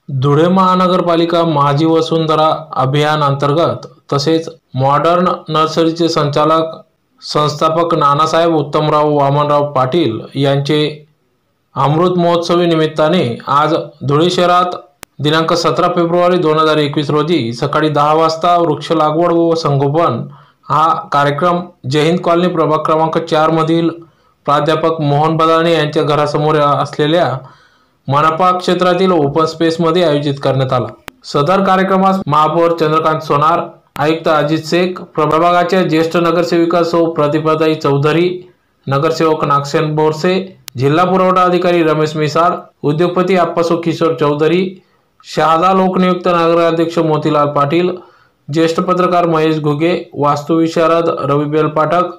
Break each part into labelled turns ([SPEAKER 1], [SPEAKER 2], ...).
[SPEAKER 1] धुळे महानगरपालिका माझी वसुंधरा अभियान अंतर्गत तसेच मॉडर्न नर्सरीचे संचालक संस्थापक नानासाहेब उत्तमराव वामनराव पाटील यांचे अमृत महोत्सवी निमित्ताने आज धुळे शहरात दिनांक 17 फेब्रुवारी 2021 रोजी सकाळी 10 वाजता वृक्ष लागवड व संगोपन हा कार्यक्रम जय हिंद कॉलनी प्रभाग क्रमांक 4 मधील प्राध्यापक मोहन बदाणे यांच्या घरासमोर असलेल्या मनपा क्षेत्रातील ओपन स्पेस मध्ये आयोजित करण्यात आला। सदर कार्यक्रमास महापौर चंद्रकांत सोनार, आयुक्त अजित शेख, प्रभागाच्या ज्येष्ठ नगरसेविका सौ प्रतिभाताई चौधरी, नगरसेवक नागसेन बोरसे, जिल्हा पुरवठा अधिकारी रमेश मिसाळ, उद्योगपती आप्पासो किशोर चौधरी, शहादा लोकनियुक्त नगराध्यक्ष मोतीलाल पाटील, ज्येष्ठ पत्रकार महेश घुगे, वास्तुविशारद रवी बेलपाठक,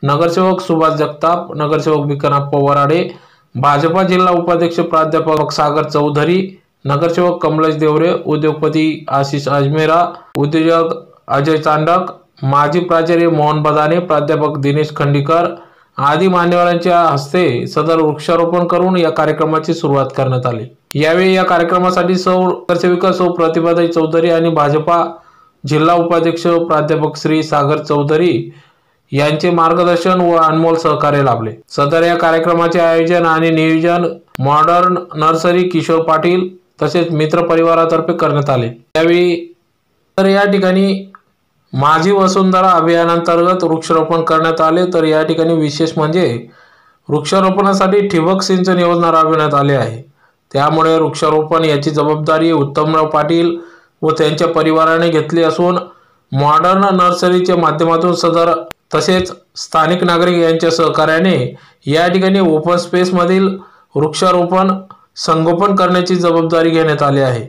[SPEAKER 1] नगरसेवक सुभाष जगताप, नगरसेवक बिकनाप्पा वराडे, भाजपा जिल्हा उपाध्यक्ष प्राध्यापक सागर चौधरी, नगरसेवक कमलेश देवरे, उद्योगपती आशिष अजमेरा, उद्योजक अजय चांडक, माजी प्राचार्य मोहन बदाणे, प्राध्यापक दिनेश खंडीकर आदी मान्यवरांच्या हस्ते सदर वृक्षारोपण करून या कार्यक्रमाची सुरुवात करण्यात आली। यावेळी या कार्यक्रमासाठी नगरसेविका सौ प्रतिभाताई चौधरी आणि भाजपा जिल्हा उपाध्यक्ष प्राध्यापक श्री सागर चौधरी यांचे मार्गदर्शन व अनमोल सहकार्य लाभले। सदर या कार्यक्रमाचे आयोजन आणि नियोजन मॉडर्न नर्सरी किशोर पाटील तसेच मित्र परिवारातर्फे करण्यात आले। यावेळी तर या ठिकाणी माझी वसुंधरा अभियानांतर्गत वृक्षारोपण करण्यात आले। तर या ठिकाणी विशेष म्हणजे वृक्षारोपणासाठी ठिबक सिंचन योजना राबविण्यात आली आहे। त्यामुळे वृक्षारोपण याची जबाबदारी उत्तमराव पाटील व त्यांच्या परिवाराने घेतली असून मॉडर्न नर्सरीच्या माध्यमातून सदर तसेच स्थानिक नागरिक यांच्या सहकार्याने या ठिकाणी ओपन स्पेस मधील वृक्षारोपण संगोपन करण्याची जबाबदारी घेण्यात आली आहे।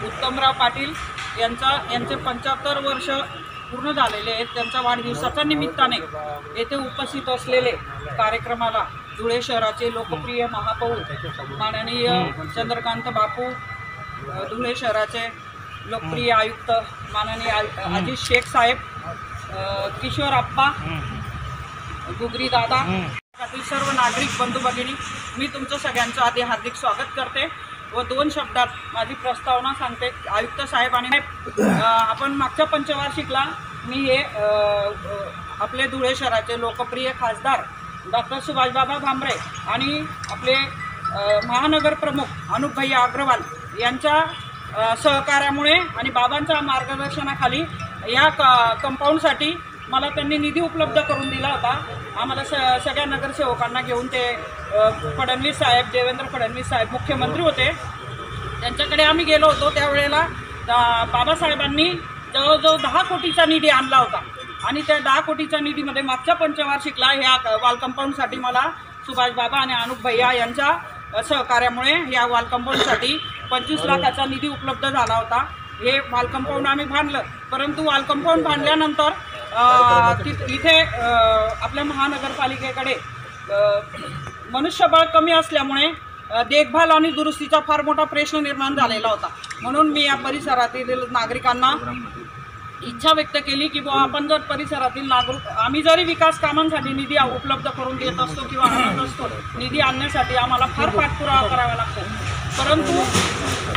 [SPEAKER 2] उत्तमराव पाटील यांचे 75 वर्ष पूर्ण झालेले आहेत। त्यांच्या वाढदिवसाच्या निमित्ताने येथे उपस्थित असलेले कार्यक्रमाला धुळे शहराचे लोकप्रिय महापौर माननीय चंद्रकांत बापू, धुळे शहराचे लोकप्रिय आयुक्त माननीय अजित शेख साहेब, किशोर आप्पा, गुगरी दादा, सर्व नागरिक बंधू भगिनी, मी तुमचं सगळ्यांचं आधी हार्दिक स्वागत करते व 2 शब्दात माझी प्रस्तावना सांगते। आयुक्त साहेब आणि आपण मागच्या पंचवार्षिकला मी हे आपले धुळे शहराचे लोकप्रिय खासदार डॉक्टर सुभाषबाबा भामरे आणि आपले महानगर प्रमुख अनुप भैया अग्रवाल यांच्या सहकार्यामुळे आणि बाबांच्या मार्गदर्शनाखाली या कंपाऊंडसाठी मला त्यांनी निधी उपलब्ध करून दिला होता। आम्हाला सगळ्या नगरसेवकांना घेऊन ते फडणवीस साहेब, देवेंद्र फडणवीस साहेब मुख्यमंत्री होते, त्यांच्याकडे आम्ही गेलो होतो। त्यावेळेला बाबासाहेबांनी जवळजवळ 10 कोटीचा निधी आणला होता आणि त्या 10 कोटीच्या निधीमध्ये मागच्या पंचवार्षिकला ह्या वॉल कंपाऊंडसाठी मला सुभाष बाबा आणि अनुप भैया यांच्या सहकार्यामुळे या वॉल कंपाऊंडसाठी 25 लाखाचा निधी उपलब्ध झाला होता। हे वॉल कंपाऊंड आम्ही बांधलं, परंतु वॉल कंपाऊंड बांधल्यानंतर इथे आपल्या महानगरपालिकेकडे मनुष्यबळ कमी असल्यामुळे देखभाल आणि दुरुस्तीचा फार मोठा प्रश्न निर्माण झालेला होता। म्हणून मी या परिसरातील नागरिकांना इच्छा व्यक्त केली की बुवा आपण जर परिसरातील नागरिक आम्ही जरी विकास कामांसाठी निधी उपलब्ध करून देत असतो किंवा आणत असतो, निधी आणण्यासाठी आम्हाला फार पाठपुरावा करावा लागतो, परंतु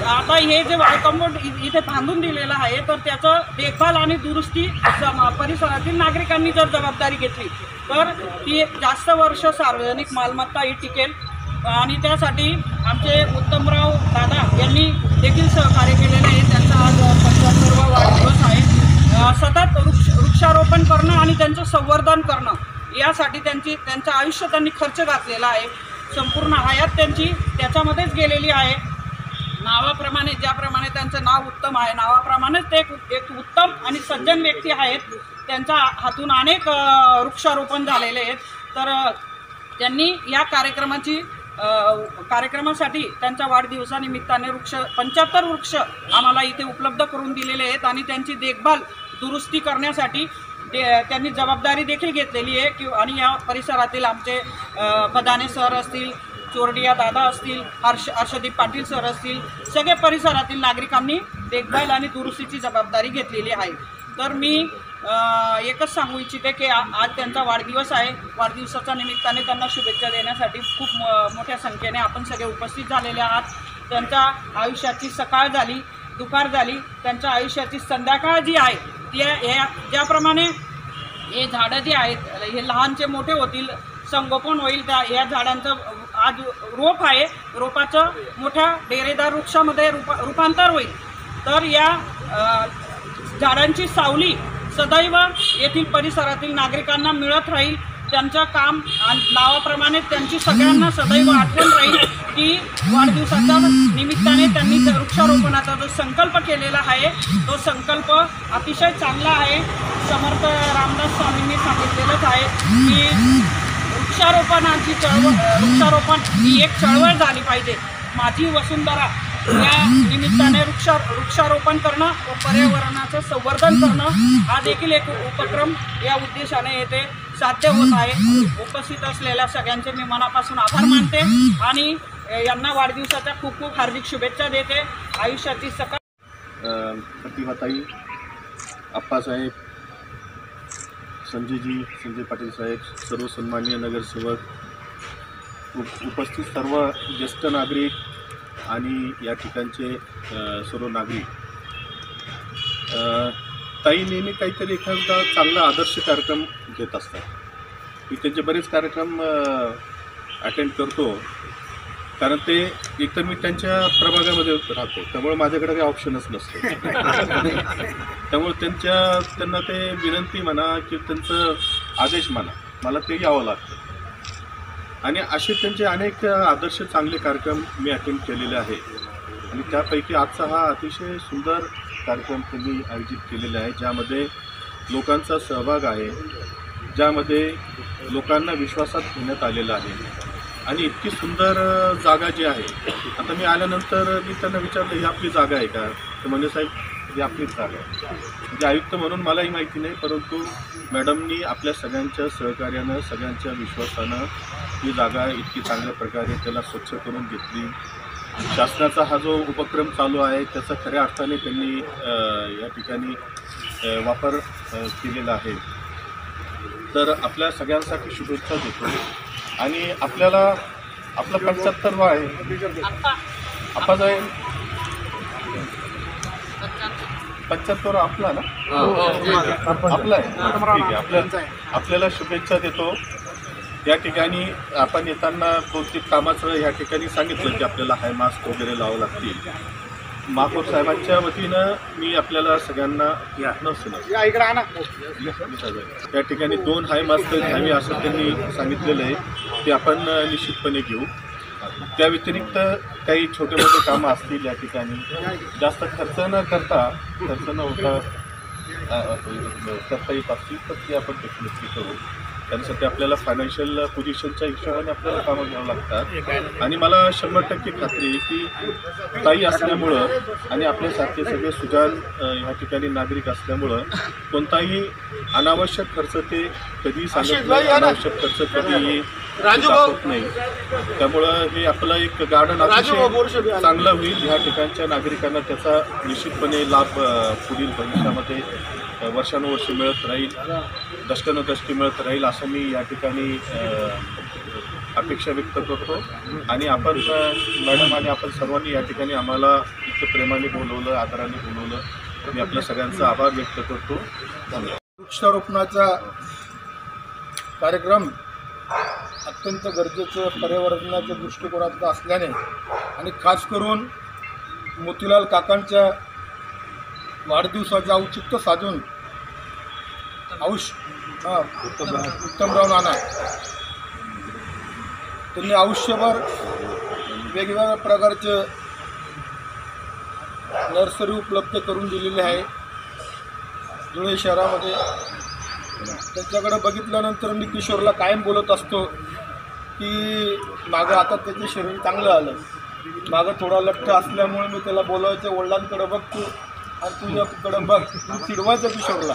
[SPEAKER 2] आता हे जे कंपाऊंड इथे बांधून दिलेलं आहे तर त्याचं देखभाल आणि दुरुस्ती परिसरातील नागरिकांनी जर जबाबदारी घेतली तर ती जास्त वर्ष सार्वजनिक मालमत्ता ही टिकेल। आणि त्यासाठी आमचे उत्तमराव दादा यांनी देखील सहकार्य केलेलं आहे। त्यांचा आज 75वा वाढदिवस आहे। सतत वृक्षारोपण करणं आणि त्यांचं संवर्धन करणं यासाठी त्यांचं आयुष्य त्यांनी खर्च घातलेला आहे। संपूर्ण हयात त्यांची त्याच्यामध्येच गेलेली आहे। नावाप्रमाणे ज्याप्रमाणे त्यांचं नाव उत्तम आहे, नावाप्रमाणेच ते एक उत्तम आणि सज्जन व्यक्ती आहेत। त्यांच्या हातून अनेक वृक्षारोपण झालेले आहेत। तर त्यांनी या कार्यक्रमासाठी त्यांच्या वाढदिवसानिमित्ताने 75 वृक्ष आम्हाला इथे उपलब्ध करून दिलेले आहेत आणि त्यांची देखभाल दुरुस्ती करण्यासाठी त्यांनी जबाबदारी देखील घेतलेली आहे। आणि या परिसरातील आमचे बदाने सर असतील, चोरडिया दादा असतील, हर्षदीप पाटील सर असतील, सगळे परिसरातील नागरिकांनी देखभाल आणि दुरुस्तीची जबाबदारी घेतलेली आहे। तर मी एकच सांगू इच्छिते की आज त्यांचा वाढदिवस आहे। वाढदिवसाच्या निमित्ताने त्यांना शुभेच्छा देण्यासाठी खूप मोठ्या संख्येने आपण सगळे उपस्थित झालेले आहात। त्यांच्या आयुष्याची सकाळ झाली, दुपार झाली, त्यांच्या आयुष्याची संध्याकाळ जी आहे ती ज्याप्रमाणे हे झाडं जे आहेत हे लहानचे मोठे होतील, संगोपन होईल, त्या या झाडांचं आज रोप आहे, रोपाचं मोठ्या डेरेदार वृक्षामध्ये रूपांतर होईल। तर या झाडांची सावली सदैव येथील परिसरातील नागरिकांना मिळत राहील। त्यांचं काम नावाप्रमाणे त्यांची सगळ्यांना सदैव आठवण राहील की वाढदिवसाच्या निमित्ताने त्यांनी वृक्षारोपणाचा जो संकल्प केलेला आहे तो संकल्प अतिशय चांगला आहे। समर्थ रामदास स्वामींनी सांगितलेलंच आहे की वृक्षारोपण ही एक चळवळ झाली पाहिजे। माझी वसुंधरा या निमित्ताने वृक्षारोपण करणं व पर्यावरणाचं संवर्धन करणं हा देखील एक उपक्रम या उद्देशाने येथे साध्य होत आहे। उपस्थित असलेल्या सगळ्यांचे मी मनापासून आभार मानते आणि यांना वाढदिवसाच्या खूप खूप हार्दिक शुभेच्छा देते। आयुष्याची सकाळ
[SPEAKER 3] प्रतिभाताई, आप्पासाहेब, संजय पाटील साहेब, सर्व सन्माननीय नगरसेवक, उपस्थित सर्व ज्येष्ठ नागरिक आणि या ठिकाणचे सर्व नागरिक, ताई नेहमी काहीतरी एखादा चांगला आदर्श कार्यक्रम घेत असतात। मी त्यांचे बरेच कार्यक्रम अटेंड करतो, कारण ते एकतर मी त्यांच्या प्रभागामध्ये राहतो त्यामुळे माझ्याकडे काही ऑप्शनच नसतो। त्यामुळे त्यांना ते विनंती म्हणा की त्यांचं आदेश म्हणा, मला ते यावं लागतं। आणि असे त्यांचे अनेक आदर्श चांगले कार्यक्रम मी अटेंड केलेले आहे आणि त्यापैकी आजचा हा अतिशय सुंदर कार्यक्रम त्यांनी आयोजित केलेला आहे, ज्यामध्ये लोकांचा सहभाग आहे, ज्यामध्ये लोकांना विश्वासात घेण्यात आलेला आहे। आणि इतकी सुंदर जागा जी आहे, आता मी आल्यानंतर मी त्यांना विचारलं ही आपली जागा आहे का, तर म्हणजे साहेब ही आपलीच जागा आहे। म्हणजे आयुक्त म्हणून मलाही माहिती नाही, परंतु मॅडमनी आपल्या सगळ्यांच्या सहकार्यानं, सगळ्यांच्या विश्वासानं ही जागा इतकी चांगल्या प्रकारे त्याला स्वच्छ करून घेतली। शासनाचा हा जो उपक्रम चालू आहे त्याचा खऱ्या अर्थाने त्यांनी या ठिकाणी वापर केलेला आहे। तर आपल्या सगळ्यांसाठी शुभेच्छा देतो आणि आपल्याला आपला 75वा आहे आपा साहेब, 75 आपला ना, आपला आहे, ठीक आहे। आपल्याला शुभेच्छा देतो। या ठिकाणी आपण येताना बहुतेक कामाचं या ठिकाणी सांगितलं की आपल्याला हाय मास्क वगैरे लावावं लागतील। महापौर साहेबांच्या वतीनं मी आपल्याला सगळ्यांना त्या ठिकाणी 2 हाय मास्क घ्यावी असं त्यांनी सांगितलेलं आहे, ते आपण निश्चितपणे घेऊ। त्या व्यतिरिक्त काही छोटे मोठे कामं असतील या ठिकाणी, जास्त खर्च न होता करता येत असतील तर ते आपण डेफिनेटली करू। त्यासाठी आपल्याला फायनान्शियल पोझिशनच्या हिशोबाने आपल्याला कामं घ्यावं लागतात। आणि मला 100% खात्री आहे की ताई असल्यामुळं आणि आपल्यासारखे सगळे सुजाण या ठिकाणी नागरिक असल्यामुळं कोणताही अनावश्यक खर्च ते कधीही सांगत नाही, अनावश्यक खर्च कधीही दाखवत नाही। त्यामुळं हे आपलं एक गार्डन अतिशय चांगलं होईल। ह्या ठिकाणच्या नागरिकांना त्याचा निश्चितपणे लाभ पुढील भविष्यामध्ये वर्षानुवर्षे मिळत राहील, दशकानुदशके मिळत राहील असं मी या ठिकाणी अपेक्षा व्यक्त करतो. आणि आपण मॅडम आणि आपण सर्वांनी या ठिकाणी आम्हाला इतकं प्रेमाने बोलवलं, आदराने बोलवलं, मी आपल्या सगळ्यांचा आभार व्यक्त करतो.
[SPEAKER 4] वृक्षारोपणाचा कार्यक्रम अत्यंत गरजेचं पर्यावरणाच्या दृष्टिकोनातून असल्याने आणि खास करून मोतीलाल काकांच्या वाढदिवसाचं औचित्य साधून उत्तमराव नाना त्यांनी आयुष्यभर वेगवेगळ्या प्रकारचे नर्सरी उपलब्ध करून दिलेली आहे धुळे शहरामध्ये. त्यांच्याकडे बघितल्यानंतर मी किशोरला कायम बोलत असतो की मागं आता त्याचं शरीर चांगलं आलं, मागं थोडा लठ्ठ असल्यामुळे मी त्याला बोलायचं वडिलांकडे बघ तू आणि तुझ्याकडे बघ, तू चिडवायचं किशोरला.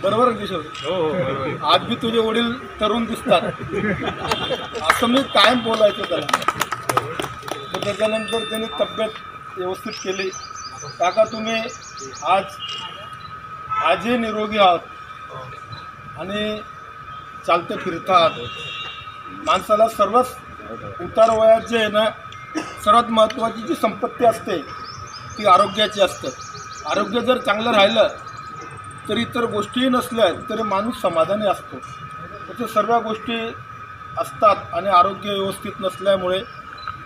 [SPEAKER 4] बरोबर किशोर? हो. आज बी तुझे वडील तरुण दिसतात असं मी कायम बोलायचं त्याला. तर त्याच्यानंतर त्यांनी तब्येत व्यवस्थित केली. काका तुम्ही आजही निरोगी आहात आणि चालते फिरतात. माणसाला सर्वच उतार वयात जे आहे ना, सर्वात महत्त्वाची जी संपत्ती असते ती आरोग्याची असते. आरोग्य जर चांगलं राहिलं तर इतर गोष्टीही नसल्या तरी माणूस समाधानी असतो. त्याच्या सर्व गोष्टी असतात आणि आरोग्य व्यवस्थित नसल्यामुळे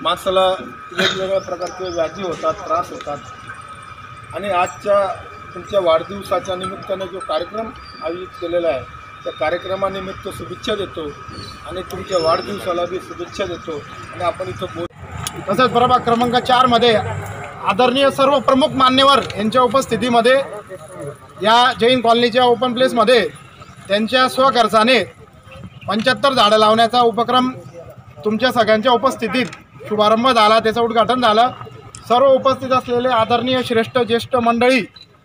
[SPEAKER 4] माणसाला वेगवेगळ्या प्रकारचे व्याधी होतात, त्रास होतात. आणि आजच्या तुमच्या वाढदिवसाच्या निमित्ताने जो कार्यक्रम आयोजित केलेला आहे त्या कार्यक्रमानिमित्त शुभेच्छा देतो आणि तुमच्या वाढदिवसाला बी शुभेच्छा देतो. आणि आपण इथं
[SPEAKER 5] तसेच प्रभाग क्रमांक 4 मध्ये आदरणीय सर्व प्रमुख मान्यवर यांच्या उपस्थितीमध्ये या जैन कॉलनीच्या ओपन प्लेसमध्ये त्यांच्या स्वखर्चाने 75 झाडं लावण्याचा उपक्रम तुमच्या सगळ्यांच्या उपस्थितीत शुभारंभ झाला, त्याचं उद्घाटन झालं. सर्व उपस्थित असलेले आदरणीय श्रेष्ठ ज्येष्ठ मंडळी,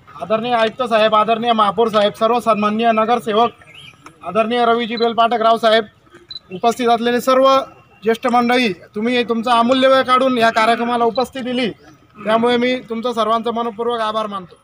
[SPEAKER 5] आदरणीय आयुक्त साहेब, आदरणीय महापौर साहेब, सर्व सन्माननीय नगरसेवक, आदरणीय रवीजी बेलपाठक राव साहेब, उपस्थित असलेले सर्व ज्येष्ठ मंडळी, तुम्ही तुमचा अमूल्य वेळ काढून या कार्यक्रमाला उपस्थिती दिली त्यामुळे मी तुमचं सर्वांचं मनपूर्वक आभार मानतो.